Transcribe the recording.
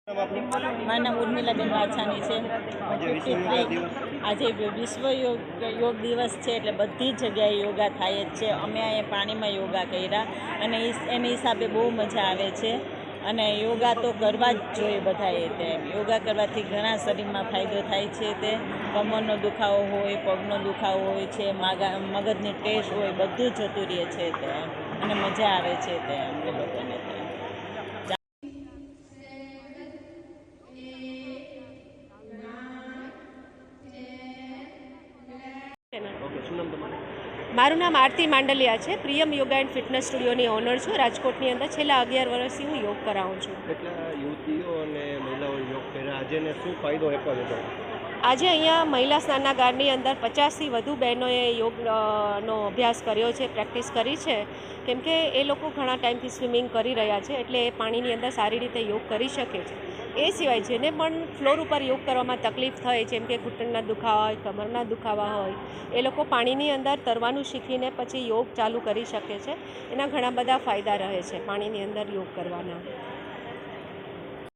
મારું નામ ઉર્મિલાબેન વાછાની છે. 53 આજે વિશ્વ યોગ દિવસ છે એટલે બધી જગ્યાએ યોગા થાય જ છે. અમે અહીંયા પાણીમાં યોગા કર્યા અને એની હિસાબે બહુ મજા આવે છે. અને યોગા તો કરવા જ જોઈએ બધાએ. તે યોગા કરવાથી ઘણા શરીરમાં ફાયદો થાય છે. તે કમરનો દુખાવો હોય, પગનો દુખાવો હોય છે, મગજની ટેસ્ટ હોય, બધું જતું રહે છે. તે અને મજા આવે છે તે અમને લોકોને. મારું નામ આરતી માંડલિયા છે. પ્રિયમ યોગા એન્ડ ફિટનેસ સ્ટુડિયોની ઓનર છું. રાજકોટની અંદર છેલ્લા 11 વર્ષથી હું યોગ કરાવું છું. કેટલા યુવતીઓ અને મહિલાઓ યોગ કર્યા આજે ને શું ફાયદો આપ્યો હતો? આજે અહીંયા મહિલા સ્નાનાગારની અંદર 50થી વધુ બહેનોએ યોગનો અભ્યાસ કર્યો છે, પ્રેક્ટિસ કરી છે. કેમકે એ લોકો ઘણા ટાઈમથી સ્વિમિંગ કરી રહ્યા છે એટલે એ પાણીની અંદર સારી રીતે યોગ કરી શકે છે. એ સિવાય જેને પણ ફ્લોર ઉપર યોગ કરવામાં તકલીફ થાય, જેમ કે ઘૂંટણના દુખાવા હોય, કમરના દુખાવા હોય, એ લોકો પાણીની અંદર તરવાનું શીખીને પછી યોગ ચાલુ કરી શકે છે. એના ઘણા બધા ફાયદા રહે છે પાણીની અંદર યોગ કરવાના.